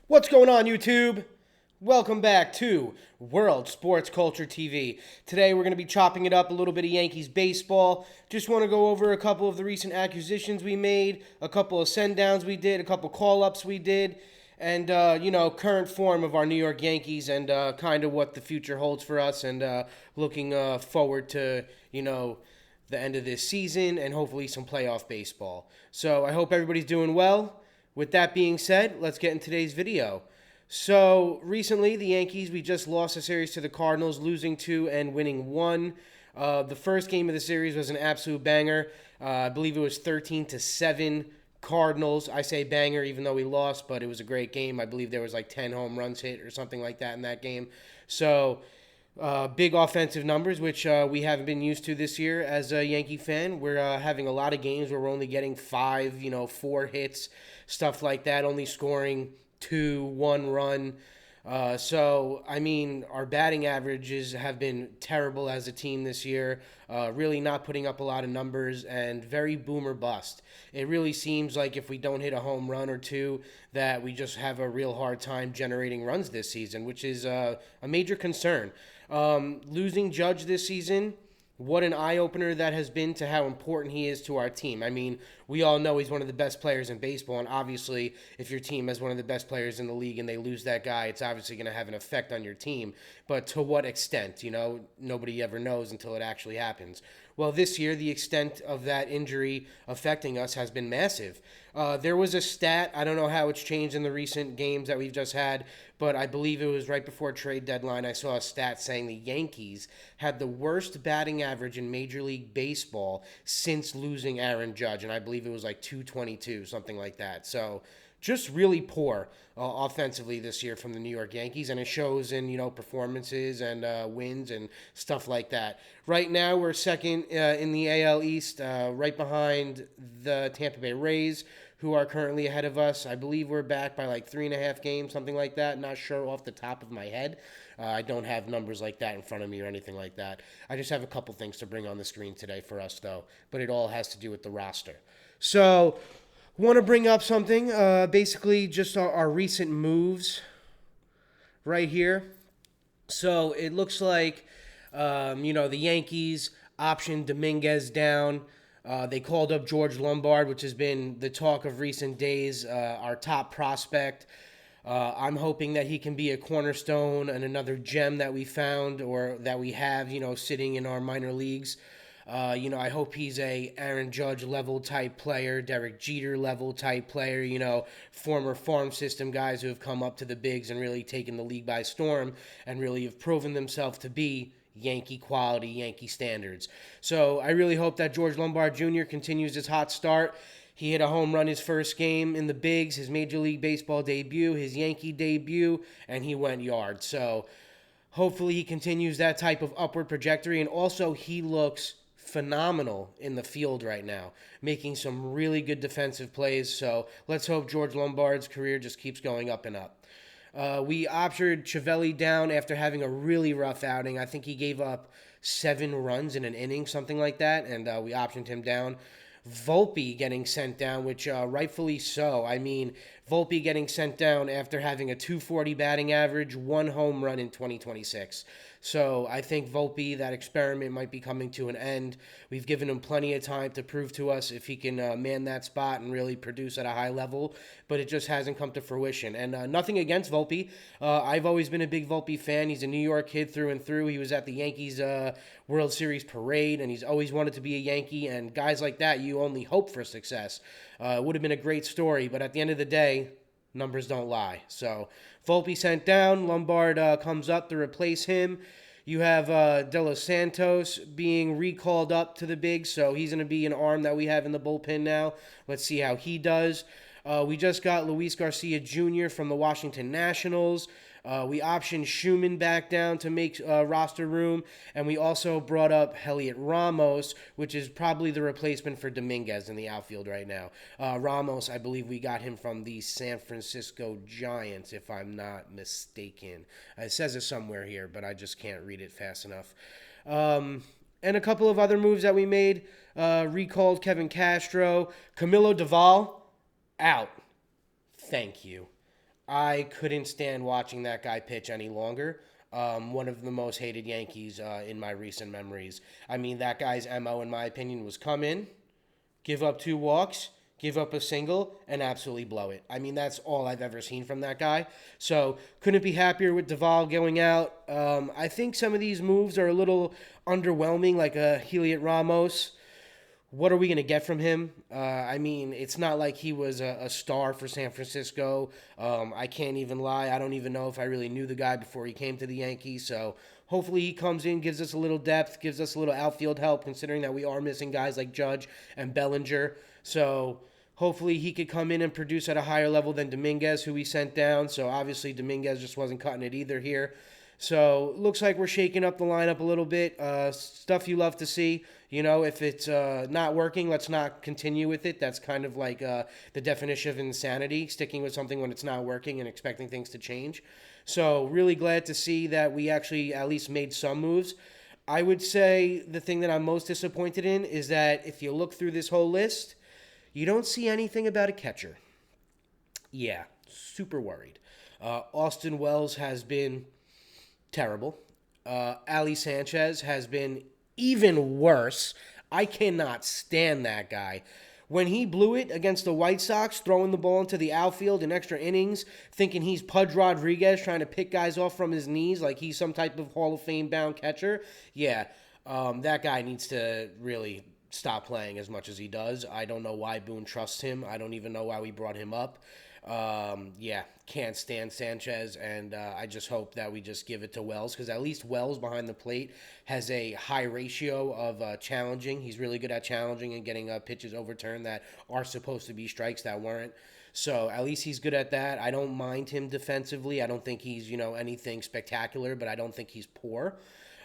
What's going on, YouTube? Welcome back to World Sports Culture TV. Today we're going to be chopping it up a little bit of Yankees baseball. Just want to go over a couple of the recent acquisitions we made, a couple of send-downs we did, a couple call-ups we did, and, current form of our New York Yankees and kind of what the future holds for us and looking forward to, the end of this season and hopefully some playoff baseball. So I hope everybody's doing well. With that being said, let's get in today's video. So recently, the Yankees, we just lost a series to the Cardinals, losing two and winning one. The first game of the series was an absolute banger. I believe it was 13-7 Cardinals. I say banger even though we lost, but it was a great game. I believe there was like 10 home runs hit or something like that in that game. So big offensive numbers, which we haven't been used to this year as a Yankee fan. We're having a lot of games where we're only getting 4 hits, stuff like that, only scoring 1 run. Our batting averages have been terrible as a team this year, really not putting up a lot of numbers and very boomer bust. It really seems like if we don't hit a home run or two, that we just have a real hard time generating runs this season, which is a major concern. Losing Judge this season, what an eye-opener that has been to how important he is to our team. I mean, we all know he's one of the best players in baseball, and obviously, if your team has one of the best players in the league and they lose that guy, it's obviously going to have an effect on your team. But to what extent? Nobody ever knows until it actually happens. Well, this year, the extent of that injury affecting us has been massive. There was a stat, I don't know how it's changed in the recent games that we've just had, but I believe it was right before trade deadline. I saw a stat saying the Yankees had the worst batting average in Major League Baseball since losing Aaron Judge, and I believe it was like 222, something like that. So just really poor offensively this year from the New York Yankees, and it shows in performances and wins and stuff like that. Right now, we're second in the AL East, right behind the Tampa Bay Rays, who are currently ahead of us. I believe we're back by like 3.5 games, something like that. Not sure off the top of my head. I don't have numbers like that in front of me or anything like that. I just have a couple things to bring on the screen today for us, though, but it all has to do with the roster. So, want to bring up something, basically just our recent moves right here. So, it looks like, the Yankees optioned Dominguez down. They called up George Lombard, which has been the talk of recent days, our top prospect. I'm hoping that he can be a cornerstone and another gem that we found or that we have, sitting in our minor leagues. I hope he's a Aaron Judge level type player, Derek Jeter level type player, former farm system guys who have come up to the bigs and really taken the league by storm and really have proven themselves to be Yankee quality, Yankee standards. So I really hope that George Lombard Jr. continues his hot start. He hit a home run his first game in the bigs, his Major League Baseball debut, his Yankee debut, and he went yard. So hopefully he continues that type of upward trajectory, and also he looks phenomenal in the field right now, making some really good defensive plays. So let's hope George Lombard's career just keeps going up and up. We optioned Chiavelli down after having a really rough outing. I think he gave up 7 runs in an inning, something like that, and we optioned him down. Volpe getting sent down, which rightfully so. I mean, Volpe getting sent down after having a 240 batting average, 1 home run in 2026. So I think Volpe, that experiment might be coming to an end. We've given him plenty of time to prove to us if he can man that spot and really produce at a high level, but it just hasn't come to fruition. And nothing against Volpe. I've always been a big Volpe fan. He's a New York kid through and through. He was at the Yankees World Series parade, and he's always wanted to be a Yankee. And guys like that, you only hope for success. It would have been a great story, but at the end of the day, numbers don't lie. So Volpe sent down. Lombard comes up to replace him. You have De Los Santos being recalled up to the bigs, so he's going to be an arm that we have in the bullpen now. Let's see how he does. We just got Luis Garcia Jr. from the Washington Nationals. We optioned Schumann back down to make roster room, and we also brought up Heliot Ramos, which is probably the replacement for Dominguez in the outfield right now. Ramos, I believe we got him from the San Francisco Giants, if I'm not mistaken. It says it somewhere here, but I just can't read it fast enough. And a couple of other moves that we made. Recalled Kevin Castro. Camilo Doval, out. Thank you. I couldn't stand watching that guy pitch any longer. One of the most hated Yankees in my recent memories. I mean, that guy's MO, in my opinion, was come in, give up two walks, give up a single, and absolutely blow it. I mean, that's all I've ever seen from that guy. So couldn't be happier with Duvall going out. I think some of these moves are a little underwhelming, like a Heliot Ramos. What are we going to get from him? I mean, it's not like he was a star for San Francisco. I can't even lie. I don't even know if I really knew the guy before he came to the Yankees. So hopefully he comes in, gives us a little depth, gives us a little outfield help, considering that we are missing guys like Judge and Bellinger. So hopefully he could come in and produce at a higher level than Dominguez, who we sent down. So obviously Dominguez just wasn't cutting it either here. So looks like we're shaking up the lineup a little bit. Stuff you love to see. You know, if it's not working, let's not continue with it. That's kind of like the definition of insanity, sticking with something when it's not working and expecting things to change. So really glad to see that we actually at least made some moves. I would say the thing that I'm most disappointed in is that if you look through this whole list, you don't see anything about a catcher. Yeah, super worried. Austin Wells has been terrible. Ali Sanchez has been even worse. I cannot stand that guy. When he blew it against the White Sox, throwing the ball into the outfield in extra innings, thinking he's Pudge Rodriguez trying to pick guys off from his knees like he's some type of Hall of Fame bound catcher, yeah, that guy needs to really stop playing as much as he does. I don't know why Boone trusts him. I don't even know why we brought him up. Yeah, can't stand Sanchez, and I just hope that we just give it to Wells, because at least Wells behind the plate has a high ratio of challenging. He's really good at challenging and getting pitches overturned that are supposed to be strikes that weren't. So at least he's good at that. I don't mind him defensively. I don't think he's, anything spectacular, but I don't think he's poor.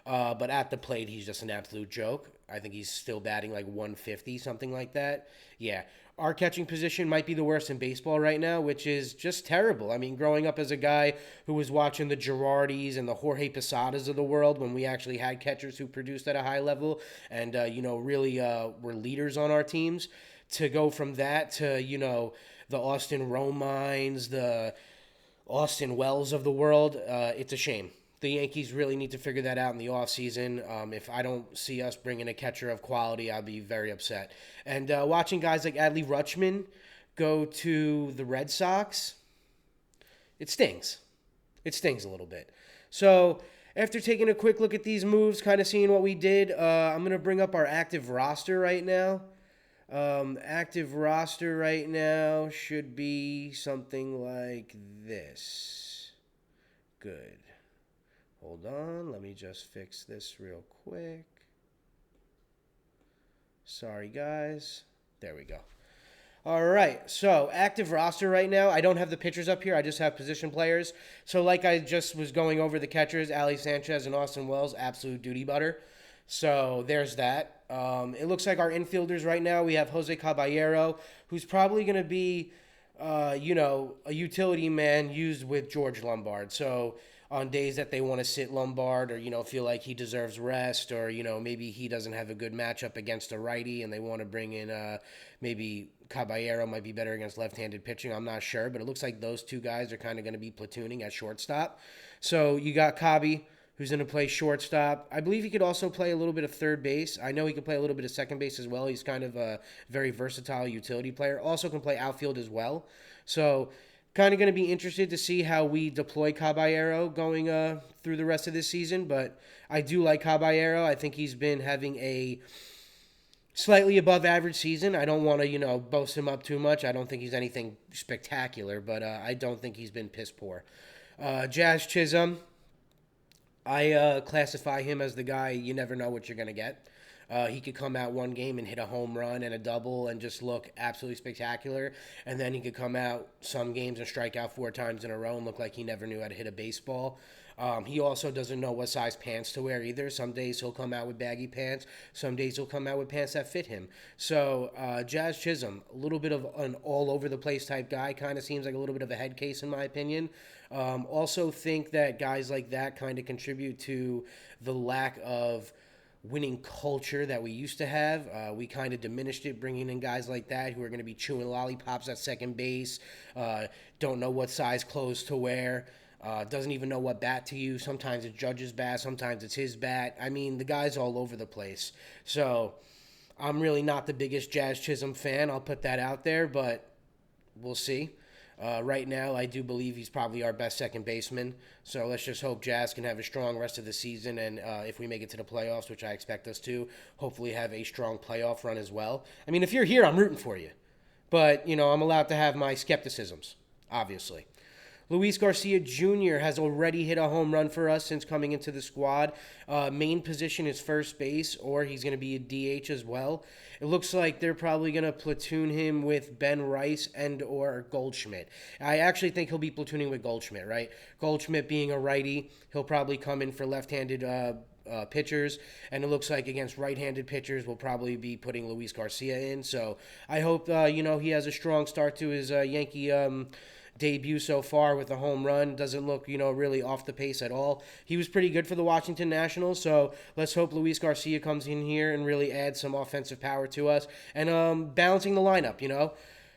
But at the plate, he's just an absolute joke. I think he's still batting like 150, something like that. Yeah. Our catching position might be the worst in baseball right now, which is just terrible. I mean, growing up as a guy who was watching the Girardis and the Jorge Posadas of the world when we actually had catchers who produced at a high level and, really were leaders on our teams, to go from that to, the Austin Romines, the Austin Wells of the world, it's a shame. The Yankees really need to figure that out in the offseason. If I don't see us bringing a catcher of quality, I'll be very upset. And watching guys like Adley Rutschman go to the Red Sox, it stings. It stings a little bit. So after taking a quick look at these moves, kind of seeing what we did, I'm going to bring up our active roster right now. Active roster right now should be something like this. Good. Hold on, let me just fix this real quick. Sorry, guys. There we go. All right, so active roster right now. I don't have the pitchers up here. I just have position players. So like I just was going over the catchers, Ali Sanchez and Austin Wells, absolute duty butter. So there's that. It looks like our infielders right now, we have Jose Caballero, who's probably going to be, a utility man used with George Lombard. So on days that they want to sit Lombard or, feel like he deserves rest or, maybe he doesn't have a good matchup against a righty and they want to bring in maybe Caballero might be better against left-handed pitching. I'm not sure, but it looks like those two guys are kind of going to be platooning at shortstop. So you got Cabby, who's going to play shortstop. I believe he could also play a little bit of third base. I know he could play a little bit of second base as well. He's kind of a very versatile utility player. Also can play outfield as well. So kind of going to be interested to see how we deploy Caballero going through the rest of this season. But I do like Caballero. I think he's been having a slightly above average season. I don't want to, boast him up too much. I don't think he's anything spectacular, but I don't think he's been piss poor. Jazz Chisholm, I classify him as the guy you never know what you're going to get. He could come out one game and hit a home run and a double and just look absolutely spectacular. And then he could come out some games and strike out 4 times in a row and look like he never knew how to hit a baseball. He also doesn't know what size pants to wear either. Some days he'll come out with baggy pants. Some days he'll come out with pants that fit him. So Jazz Chisholm, a little bit of an all-over-the-place type guy. Kind of seems like a little bit of a head case in my opinion. Also think that guys like that kind of contribute to the lack of winning culture that we used to have. We kind of diminished it, bringing in guys like that who are going to be chewing lollipops at second base, uh, don't know what size clothes to wear, doesn't even know what bat to use. Sometimes it's Judge's bat, sometimes it's his bat. I mean, the guy's all over the place. So I'm really not the biggest Jazz Chisholm fan. I'll put that out there, but we'll see. Right now, I do believe he's probably our best second baseman. So let's just hope Jazz can have a strong rest of the season. And if we make it to the playoffs, which I expect us to, hopefully have a strong playoff run as well. I mean, if you're here, I'm rooting for you. But, I'm allowed to have my skepticisms, obviously. Luis Garcia Jr. has already hit a home run for us since coming into the squad. Main position is first base, or he's going to be a DH as well. It looks like they're probably going to platoon him with Ben Rice and or Goldschmidt. I actually think he'll be platooning with Goldschmidt, right? Goldschmidt being a righty, he'll probably come in for left-handed pitchers, and it looks like against right-handed pitchers we'll probably be putting Luis Garcia in. So I hope he has a strong start to his Yankee debut so far with a home run. Doesn't look, really off the pace at all. He was pretty good for the Washington Nationals, so let's hope Luis Garcia comes in here and really adds some offensive power to us and balancing the lineup,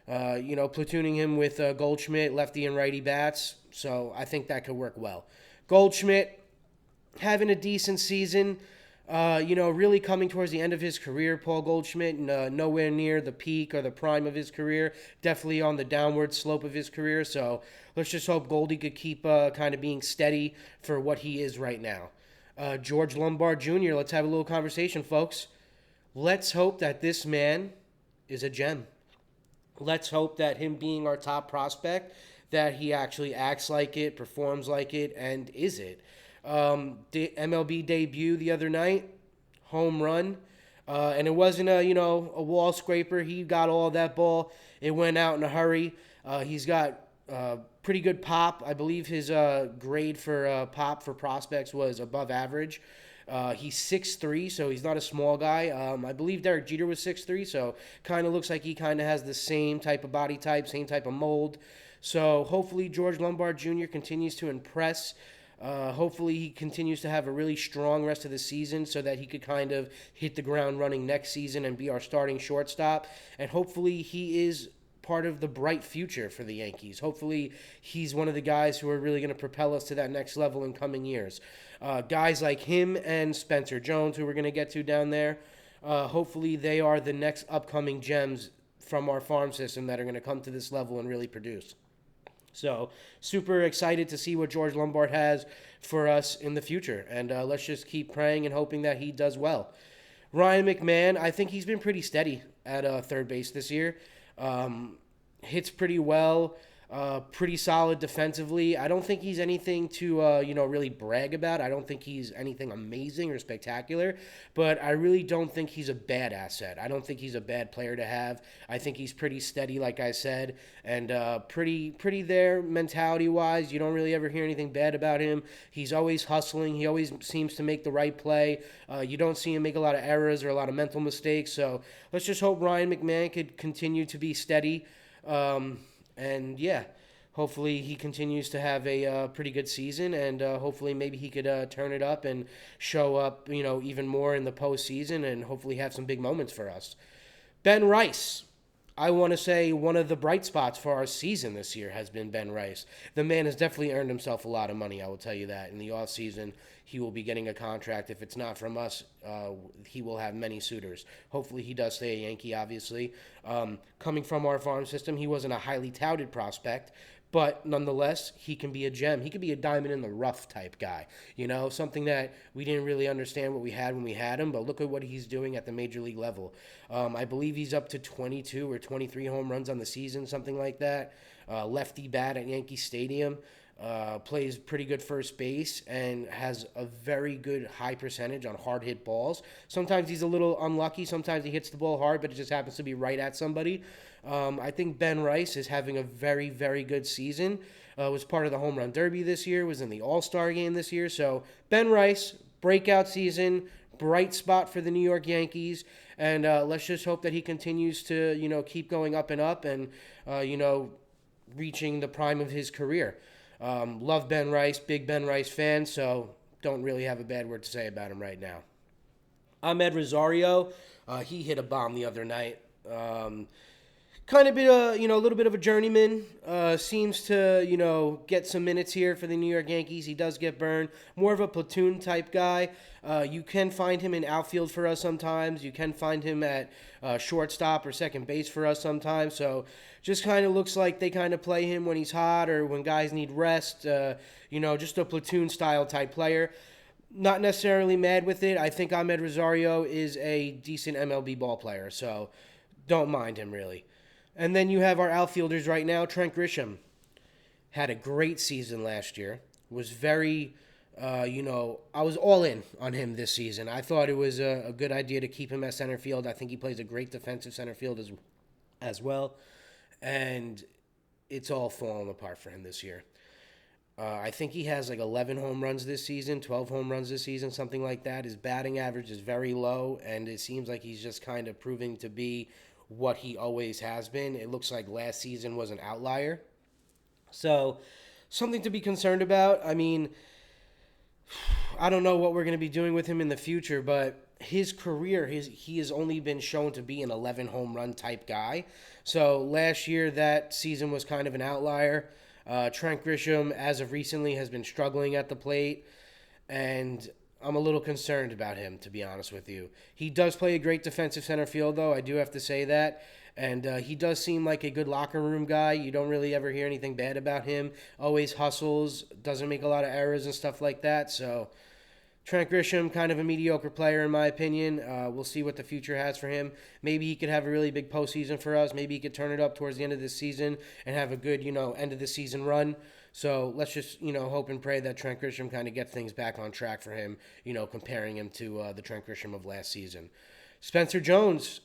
platooning him with Goldschmidt, lefty and righty bats. So I think that could work well. Goldschmidt having a decent season. Really coming towards the end of his career, Paul Goldschmidt, nowhere near the peak or the prime of his career. Definitely on the downward slope of his career. So let's just hope Goldie could keep kind of being steady for what he is right now. George Lombard Jr., let's have a little conversation, folks. Let's hope that this man is a gem. Let's hope that him being our top prospect, that he actually acts like it, performs like it, and is it. The MLB debut the other night, home run, and it wasn't a wall scraper. He got all that ball. It went out in a hurry. He's got pretty good pop. I believe his grade for pop for prospects was above average. He's 6'3", so he's not a small guy. I believe Derek Jeter was 6'3", so kind of looks like he kind of has the same type of body type, same type of mold. So hopefully George Lombard Jr. continues to impress. Hopefully he continues to have a really strong rest of the season so that he could kind of hit the ground running next season and be our starting shortstop. And hopefully he is part of the bright future for the Yankees. Hopefully he's one of the guys who are really going to propel us to that next level in coming years. Guys like him and Spencer Jones, who we're going to get to down there, hopefully they are the next upcoming gems from our farm system that are going to come to this level and really produce. So, super excited to see what George Lombard has for us in the future. And let's just keep praying and hoping that he does well. Ryan McMahon, I think he's been pretty steady at third base this year. Hits pretty well. Pretty solid defensively. I don't think he's anything to, really brag about. I don't think he's anything amazing or spectacular, but I really don't think he's a bad asset. I don't think he's a bad player to have. I think he's pretty steady, like I said, and pretty there mentality-wise. You don't really ever hear anything bad about him. He's always hustling. He always seems to make the right play. You don't see him make a lot of errors or a lot of mental mistakes, so let's just hope Ryan McMahon could continue to be steady. And yeah, hopefully he continues to have a pretty good season, and hopefully maybe he could turn it up and show up, even more in the postseason, and hopefully have some big moments for us. Ben Rice, I want to say one of the bright spots for our season this year has been Ben Rice. The man has definitely earned himself a lot of money, I will tell you that. In the offseason, he will be getting a contract. If it's not from us, he will have many suitors. Hopefully he does stay a Yankee, obviously. Coming from our farm system, he wasn't a highly touted prospect, but nonetheless, he can be a gem. He could be a diamond in the rough type guy. Something that we didn't really understand what we had when we had him, but look at what he's doing at the major league level. I believe he's up to 22 or 23 home runs on the season, something like that. Lefty bat at Yankee Stadium. Plays pretty good first base and has a very good high percentage on hard hit balls. Sometimes he's a little unlucky. Sometimes he hits the ball hard, but it just happens to be right at somebody. I think Ben Rice is having a very, very good season. Was part of the Home Run Derby this year, was in the All-Star game this year. So Ben Rice, breakout season, bright spot for the New York Yankees. And let's just hope that he continues to, keep going up and up and, reaching the prime of his career. Love Ben Rice, big Ben Rice fan, so don't really have a bad word to say about him right now. Ahmed Rosario, he hit a bomb the other night. Kind of been a little bit of a journeyman. Seems to get some minutes here for the New York Yankees. He does get burned. More of a platoon type guy. You can find him in outfield for us sometimes. You can find him at shortstop or second base for us sometimes. So just kind of looks like they kind of play him when he's hot or when guys need rest. Just a platoon style type player. Not necessarily mad with it. I think Ahmed Rosario is a decent MLB ball player, so don't mind him really. And then you have our outfielders right now. Trent Grisham had a great season last year. Was very, I was all in on him this season. I thought it was a good idea to keep him at center field. I think he plays a great defensive center field as well. And it's all falling apart for him this year. I think he has like 11 home runs this season, 12 home runs this season, something like that. His batting average is very low, and it seems like he's just kind of proving to be what he always has been. It looks like last season was an outlier. So, something to be concerned about. I mean, I don't know what we're going to be doing with him in the future, but his career, he has only been shown to be an 11 home run type guy. So, last year, that season was kind of an outlier. Trent Grisham, as of recently, has been struggling at the plate, and I'm a little concerned about him, to be honest with you. He does play a great defensive center field, though. I do have to say that. And he does seem like a good locker room guy. You don't really ever hear anything bad about him. Always hustles, doesn't make a lot of errors and stuff like that. So Trent Grisham, kind of a mediocre player in my opinion. We'll see what the future has for him. Maybe he could have a really big postseason for us. Maybe he could turn it up towards the end of this season and have a good, end of the season run. So let's just, hope and pray that Trent Grisham kind of gets things back on track for him, comparing him to the Trent Grisham of last season. Spencer Jones,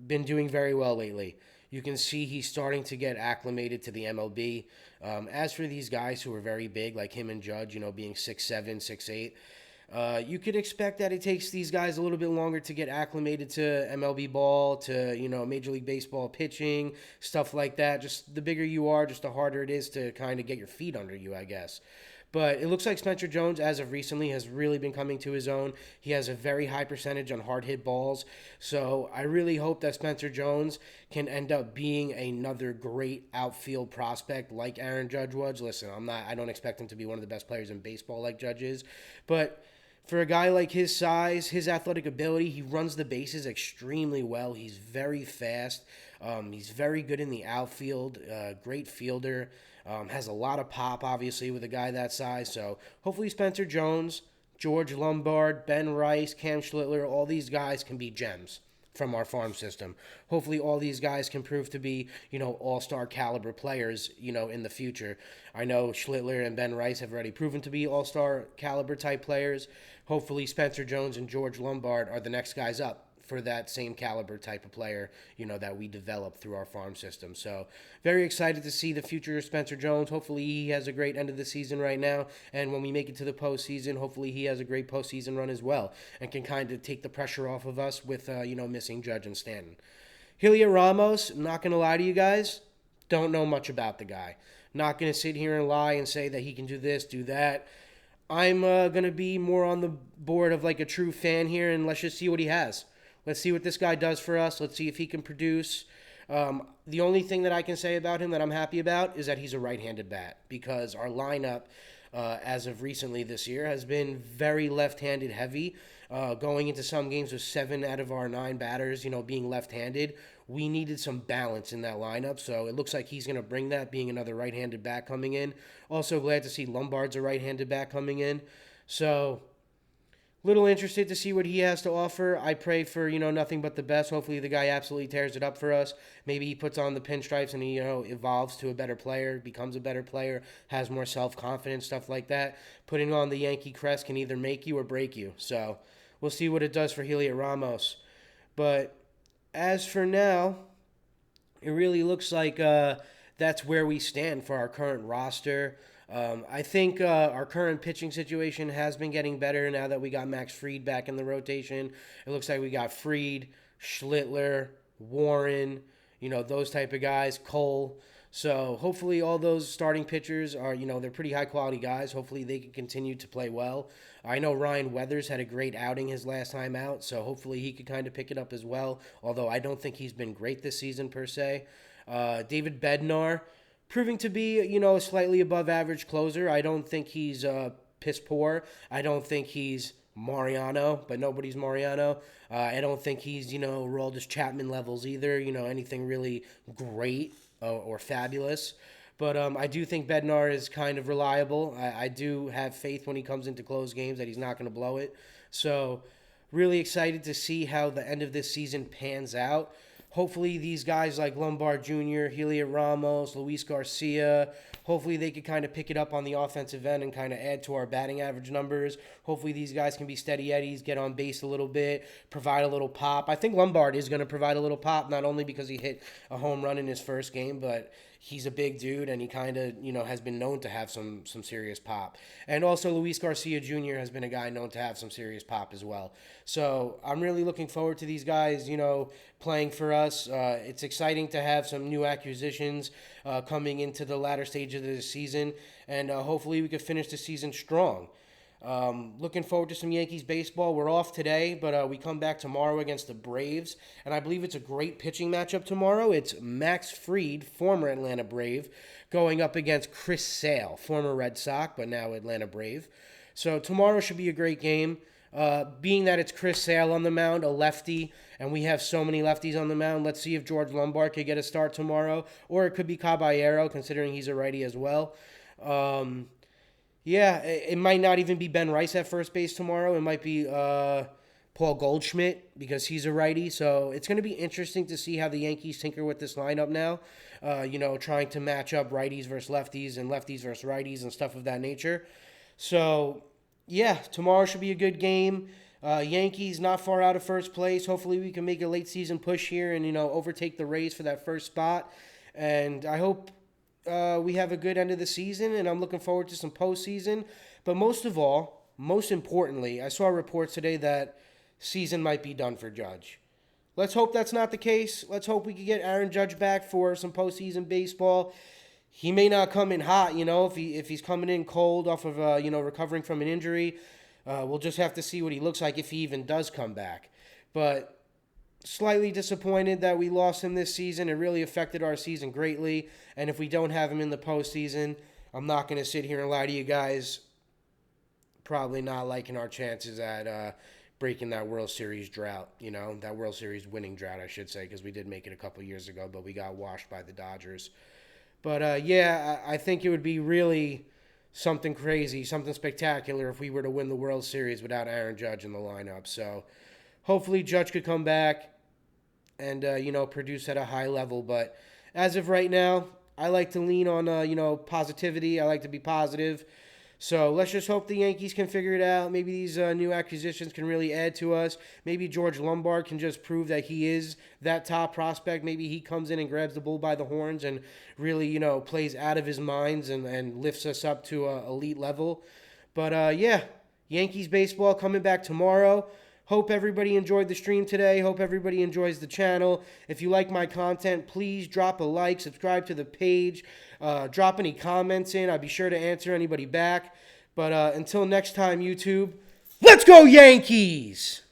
been doing very well lately. You can see he's starting to get acclimated to the MLB. As for these guys who are very big, like him and Judge, being 6'7", 6'8", you could expect that it takes these guys a little bit longer to get acclimated to MLB ball, to, Major League Baseball pitching, stuff like that. Just the bigger you are, just the harder it is to kind of get your feet under you, I guess. But it looks like Spencer Jones, as of recently, has really been coming to his own. He has a very high percentage on hard hit balls. So I really hope that Spencer Jones can end up being another great outfield prospect like Aaron Judge was. Listen, I don't expect him to be one of the best players in baseball like Judge is. But for a guy like his size, his athletic ability, he runs the bases extremely well. He's very fast. He's very good in the outfield. Great fielder. Has a lot of pop, obviously, with a guy that size. So hopefully Spencer Jones, George Lombard, Ben Rice, Cam Schlittler, all these guys can be gems from our farm system. Hopefully all these guys can prove to be, all-star caliber players, in the future. I know Schlittler and Ben Rice have already proven to be all-star caliber type players. Hopefully Spencer Jones and George Lombard are the next guys up for that same caliber type of player, that we develop through our farm system. So very excited to see the future of Spencer Jones. Hopefully he has a great end of the season right now. And when we make it to the postseason, hopefully he has a great postseason run as well and can kind of take the pressure off of us with, missing Judge and Stanton. Heliot Ramos, I'm not going to lie to you guys, don't know much about the guy. Not going to sit here and lie and say that he can do this, do that. I'm going to be more on the board of like a true fan here, and let's just see what he has. Let's see what this guy does for us. Let's see if he can produce. The only thing that I can say about him that I'm happy about is that he's a right-handed bat, because our lineup, as of recently this year, has been very left-handed heavy. Going into some games with 7 out of our 9 batters, being left-handed. We needed some balance in that lineup, so it looks like he's going to bring that, being another right-handed bat coming in. Also glad to see Lombard's a right-handed bat coming in. So little interested to see what he has to offer. I pray for, nothing but the best. Hopefully the guy absolutely tears it up for us. Maybe he puts on the pinstripes and he, evolves to a better player, becomes a better player, has more self-confidence, stuff like that. Putting on the Yankee crest can either make you or break you. So we'll see what it does for Heliot Ramos. But as for now, it really looks like that's where we stand for our current roster. I think our current pitching situation has been getting better now that we got Max Fried back in the rotation. It looks like we got Fried, Schlittler, Warren, those type of guys, Cole. So hopefully all those starting pitchers are, they're pretty high quality guys. Hopefully they can continue to play well. I know Ryan Weathers had a great outing his last time out, so hopefully he could kind of pick it up as well. Although I don't think he's been great this season per se. David Bednar, proving to be, a slightly above average closer. I don't think he's piss poor. I don't think he's Mariano, but nobody's Mariano. I don't think he's, Aroldis Chapman levels either, anything really great or fabulous. But I do think Bednar is kind of reliable. I do have faith when he comes into close games that he's not going to blow it. So really excited to see how the end of this season pans out. Hopefully these guys like Lombard Jr., Heliot Ramos, Luis Garcia, hopefully they could kind of pick it up on the offensive end and kind of add to our batting average numbers. Hopefully these guys can be steady eddies, get on base a little bit, provide a little pop. I think Lombard is going to provide a little pop, not only because he hit a home run in his first game, but he's a big dude and he kind of, has been known to have some serious pop. And also Luis Garcia Jr. has been a guy known to have some serious pop as well. So I'm really looking forward to these guys, playing for us. It's exciting to have some new acquisitions coming into the latter stage of the season, and hopefully we could finish the season strong. Looking forward to some Yankees baseball. We're off today, but we come back tomorrow against the Braves, and I believe it's a great pitching matchup tomorrow. It's Max Fried, former Atlanta Brave, going up against Chris Sale, former Red Sox, but now Atlanta Brave. So tomorrow should be a great game. Being that it's Chris Sale on the mound, a lefty, and we have so many lefties on the mound, let's see if George Lombard could get a start tomorrow, or it could be Caballero, considering he's a righty as well. Yeah, it might not even be Ben Rice at first base tomorrow. It might be Paul Goldschmidt because he's a righty. So it's going to be interesting to see how the Yankees tinker with this lineup now. Trying to match up righties versus lefties and lefties versus righties and stuff of that nature. So, yeah, tomorrow should be a good game. Yankees not far out of first place. Hopefully we can make a late season push here and, overtake the Rays for that first spot. And I hope we have a good end of the season, and I'm looking forward to some postseason. But most of all, most importantly, I saw reports today that season might be done for Judge. Let's hope that's not the case. Let's hope we can get Aaron Judge back for some postseason baseball. He may not come in hot, if he's coming in cold off of recovering from an injury. We'll just have to see what he looks like if he even does come back. But slightly disappointed that we lost him this season. It really affected our season greatly. And if we don't have him in the postseason, I'm not going to sit here and lie to you guys. Probably not liking our chances at breaking that World Series drought, that World Series winning drought, I should say, because we did make it a couple years ago, but we got washed by the Dodgers. But, I think it would be really something crazy, something spectacular if we were to win the World Series without Aaron Judge in the lineup. So hopefully Judge could come back and, produce at a high level. But as of right now, I like to lean on, positivity. I like to be positive. So let's just hope the Yankees can figure it out. Maybe these new acquisitions can really add to us. Maybe George Lombard can just prove that he is that top prospect. Maybe he comes in and grabs the bull by the horns and really, plays out of his minds and lifts us up to an elite level. But, Yankees baseball coming back tomorrow. Hope everybody enjoyed the stream today. Hope everybody enjoys the channel. If you like my content, please drop a like, subscribe to the page, drop any comments in. I'll be sure to answer anybody back. But until next time, YouTube, let's go Yankees!